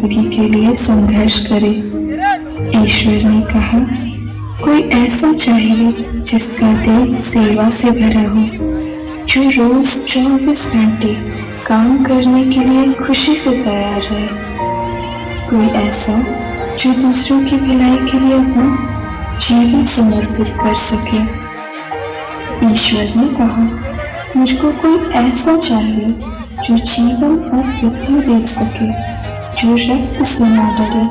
जिंदगी के लिए संघर्ष करे। ईश्वर ने कहा, कोई ऐसा चाहिए जिसका दिल सेवा से भरा हो, जो रोज 24 घंटे काम करने के लिए खुशी से तैयार रहे। कोई ऐसा जो दूसरों की भलाई के लिए अपना जीवन समर्पित कर सके। ईश्वर ने कहा, मुझको कोई ऐसा चाहिए जो जीवन और मृत्यु देख सके, जो रक्त से न डरे,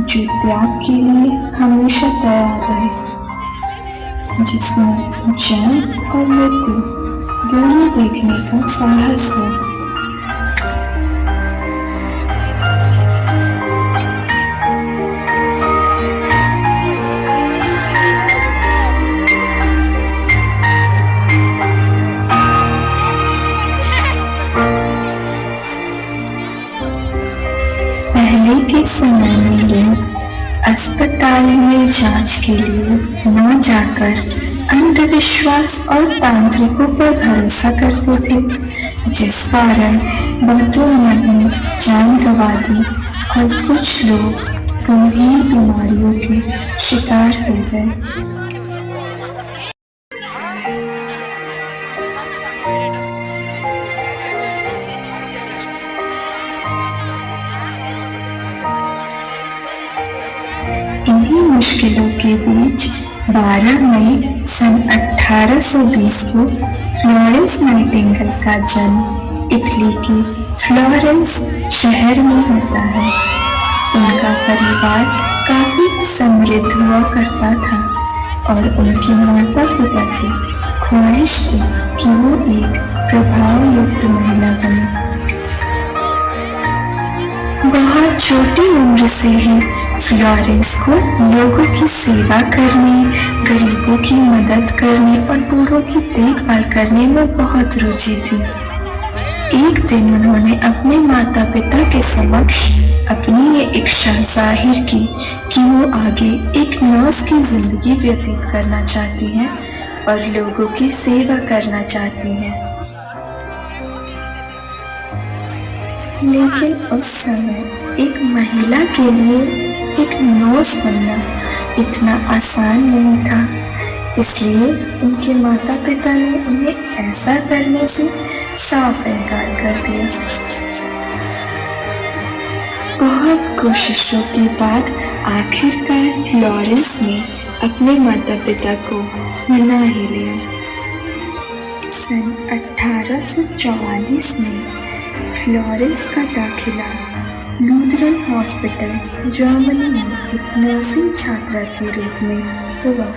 जो त्याग के लिए हमेशा तैयार रहे, जिसमें जन्म और मृत्यु दोनों देखने का साहस हो। पहले के समय में लोग अस्पताल में जांच के लिए न जाकर अंधविश्वास और तांत्रिकों पर भरोसा करते थे, जिस कारण बहुतों ने अपनी जान गंवा दी और कुछ लोग गंभीर बीमारियों के शिकार हो गए। इन्हीं मुश्किलों के बीच 12 मई सन 1820 को फ्लोरेंस नाइटिंगेल का जन्म इटली के फ्लोरेंस शहर में होता है। उनका परिवार काफी समृद्ध हुआ करता था और उनके माता पिता की ख्वाहिश थी कि वो एक प्रभावयुक्त महिला बने। बहुत छोटी उम्र से ही फ्लोरेंस को लोगों की सेवा करने, गरीबों की मदद करने और बूढ़ों की देखभाल करने में बहुत रुचि थी। एक दिन उन्होंने अपने माता पिता के समक्ष अपनी ये इच्छा जाहिर की कि वो आगे एक नर्स की जिंदगी व्यतीत करना चाहती हैं और लोगों की सेवा करना चाहती हैं। लेकिन उस समय एक महिला के लिए एक नर्स बनना इतना आसान नहीं था, इसलिए उनके माता पिता ने उन्हें ऐसा करने से साफ इनकार कर दिया। बहुत कोशिशों के बाद आखिरकार फ्लोरेंस ने अपने माता पिता को मना ही लिया। सन 1844 में फ्लोरेंस का दाखिला लूथरन हॉस्पिटल जर्मनी में एक नर्सिंग छात्रा के रूप में हुआ।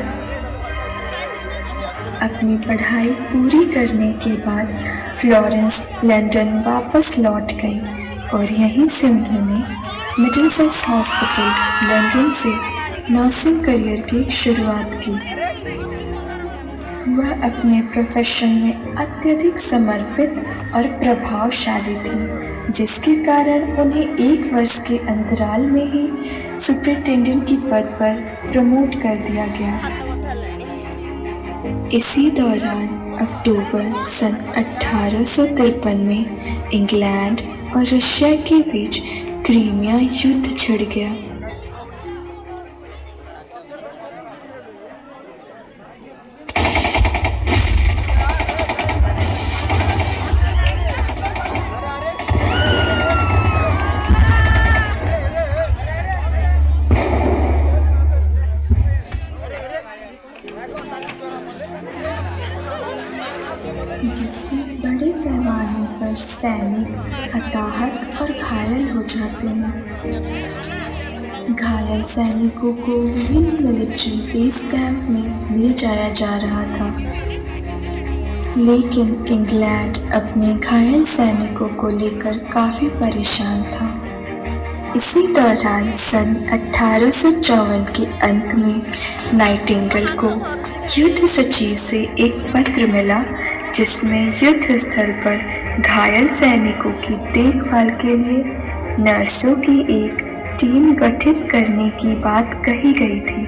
अपनी पढ़ाई पूरी करने के बाद फ्लोरेंस लंदन वापस लौट गई और यहीं से उन्होंने मिडलसेक्स हॉस्पिटल लंदन से नर्सिंग करियर की शुरुआत की। वह अपने प्रोफेशन में अत्यधिक समर्पित और प्रभावशाली थी, जिसके कारण उन्हें 1 वर्ष के अंतराल में ही सुपरिटेंडेंट की पद पर प्रमोट कर दिया गया। इसी दौरान अक्टूबर सन 1853 में इंग्लैंड और रशिया के बीच क्रीमिया युद्ध छिड़ गया। जिससे बड़े पैमाने पर सैनिक हताहत और घायल हो जाते हैं। घायल सैनिकों को विभिन्न मिलिट्री बेस कैंप में ले जाया जा रहा था, लेकिन इंग्लैंड अपने घायल सैनिकों को लेकर काफ़ी परेशान था। इसी दौरान सन 1854 के अंत में नाइटिंगेल को युद्ध सचिव से एक पत्र मिला, जिसमें युद्ध स्थल पर घायल सैनिकों की देखभाल के लिए नर्सों की एक टीम गठित करने की बात कही गई थी।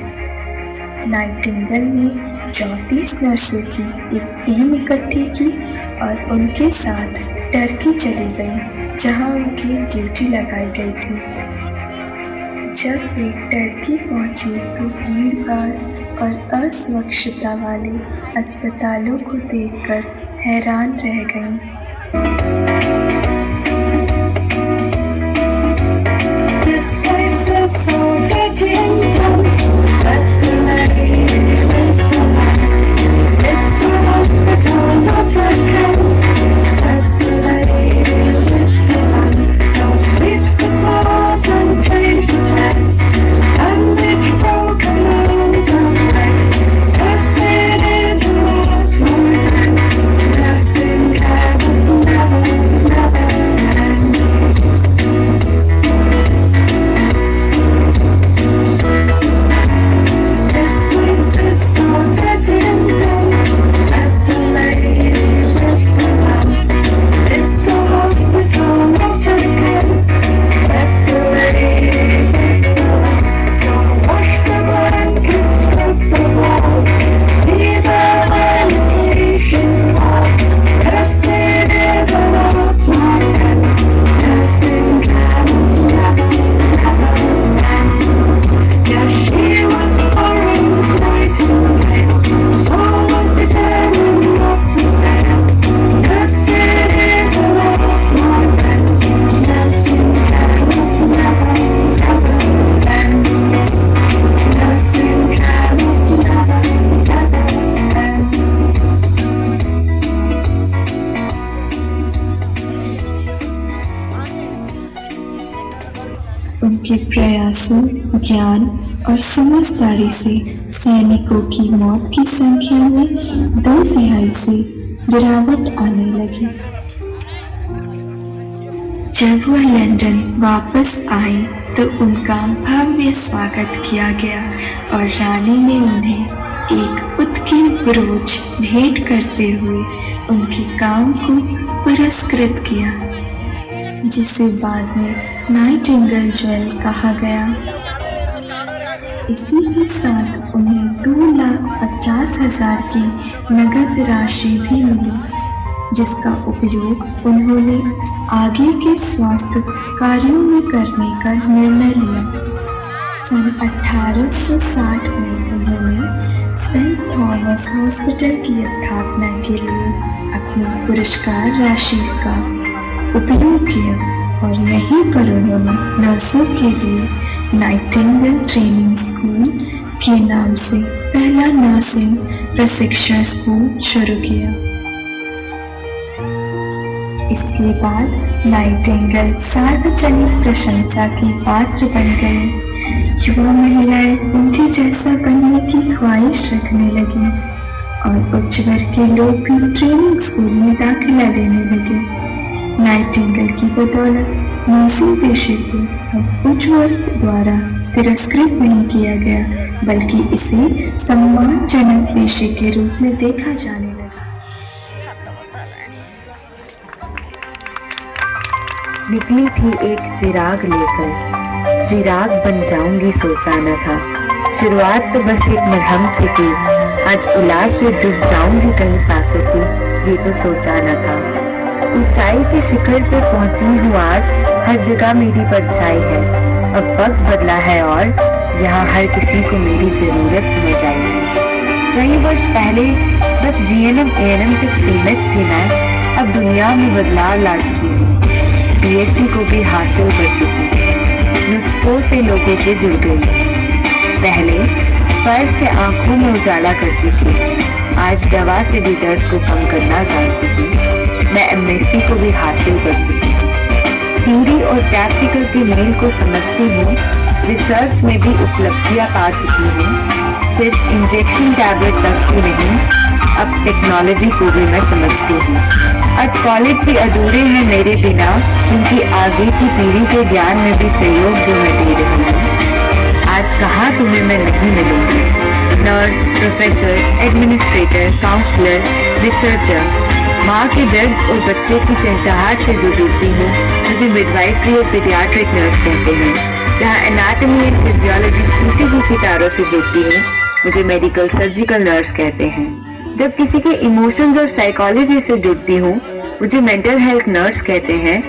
नाइटिंगेल ने 34 नर्सों की एक टीम इकट्ठी की और उनके साथ टर्की चली गई। जहां उनकी ड्यूटी लगाई गई थी। जब वे टर्की पहुंची तो भीड़-भाड़ और अस्वच्छता वाले अस्पतालों को देखकर हैरान रह गईं। This place is so dirty and cold, saturated with blood. It's a hospital, not a camp, saturated with blood. So sweep the floors and change the beds, bandage broken bones and legs. Yes, it is a lot more than nursing care was never end. This place is so dirty and cold, saturated with blood. It's a hospital, not a camp, separated with blood. So wash the blankets, scrub the walls, be the medication falls. Yes, it is a lot more than nursing care was never end. Yeah, she was orange, nightingale, always determined not to fail. Yes, it is a lot more than nursing care was never end. Nursing care was never end. उनके प्रयासों, ज्ञान और समझदारी से सैनिकों की मौत की संख्या में 2/3 से गिरावट आने लगी। जब वह लंदन वापस आई तो उनका भव्य स्वागत किया गया और रानी ने उन्हें एक उत्कीर्ण ब्रोच भेंट करते हुए उनके काम को पुरस्कृत किया, जिसे बाद में नाइटिंगेल ज्वेल कहा गया। इसी के साथ उन्हें 2,50,000 की नगद राशि भी मिली, जिसका उपयोग उन्होंने आगे के स्वास्थ्य कार्यों में करने का निर्णय लिया। सन 1860 में उन्होंने सेंट थॉमस हॉस्पिटल की स्थापना के लिए अपनी पुरस्कार राशि का उपयोग किया और यहीं पर उन्होंने नर्सों के लिए नाइटिंगेल ट्रेनिंग स्कूल के नाम से पहला नर्सिंग प्रशिक्षण स्कूल शुरू किया। इसके बाद नाइटिंगेल सार्वजनिक प्रशंसा की पात्र बन गई। युवा महिलाएं उनके जैसा बनने की ख्वाहिश रखने लगी और उच्च वर्ग के लोग भी ट्रेनिंग स्कूल में दाखिला लेने लगे। नाइटिंगेल की बदौलत नर्सिंग पेशे को अब उच्च वर्ग द्वारा तिरस्कृत नहीं किया गया, बल्कि इसे सम्मानजनक पेशे के रूप में देखा जाने लगा। निकली थी एक चिराग लेकर, चिराग बन जाऊंगी सोचा न था। शुरुआत तो बस एक मरहम से की, आज इलाज से जुट जाऊंगी कई सांसों की, ये तो सोचा न था। ऊंचाई के शिखर पे पहुंची हूँ आज, हर जगह मेरी परछाई है। अब वक्त बदला है और यहाँ हर किसी को मेरी जरूरत समझ आई है। कई वर्ष पहले बस GNM ANM तक सीमित थी मैं, अब दुनिया में बदलाव ला चुकी हूँ। BSc को भी हासिल कर चुकी हूँ, नुस्खों से लोगों के जुड़ गई। पहले फर्ज से आंखों में उजाला करती थी, आज दवा से भी दर्द को कम करना जानती हूँ। मैं MSc को भी हासिल कर चुकी हूँ, थ्योरी और प्रैक्टिकल के मेल को समझती हूँ। रिसर्च में भी उपलब्धियाँ पा चुकी हूँ, सिर्फ इंजेक्शन टैबलेट तक ही नहीं, अब टेक्नोलॉजी को भी मैं समझती हूँ। आज कॉलेज भी अधूरे हैं मेरे बिना, उनकी आगे की पीढ़ी के ज्ञान में भी सहयोग जो मैं दे रही हूँ। आज कहाँ तुम्हें मैं नहीं मिलूंगी, nurse, professor, administrator, counsellor, researcher. माँ के दर्द और बच्चे की चहचहाहट से जो जुड़ती हूँ, मुझे मिडवाइफरी और पीडियाट्रिक नर्स कहते हैं। जहाँ एनाटॉमी एंड फिजियोलॉजी ECG की तारों से जुड़ती हूँ, मुझे मेडिकल सर्जिकल नर्स कहते हैं। जब किसी के इमोशंस और साइकोलॉजी से जुड़ती हूँ, मुझे मेंटल हेल्थ नर्स कहते हैं।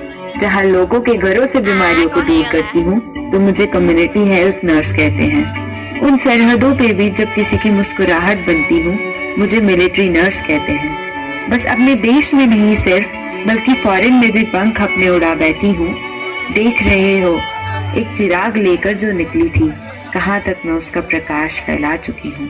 जहाँ लोगों के घरों से बीमारियों को दूर करती हूँ तो मुझे कम्युनिटी हेल्थ नर्स कहते हैं। उन सरहदों पे भी जब किसी की मुस्कुराहट बनती हूँ मुझे मिलिट्री नर्स कहते हैं। बस अपने देश में नहीं सिर्फ बल्कि फॉरेन में भी पंख अपने उड़ा बैठी हूँ। देख रहे हो एक चिराग लेकर जो निकली थी, कहाँ तक मैं उसका प्रकाश फैला चुकी हूँ।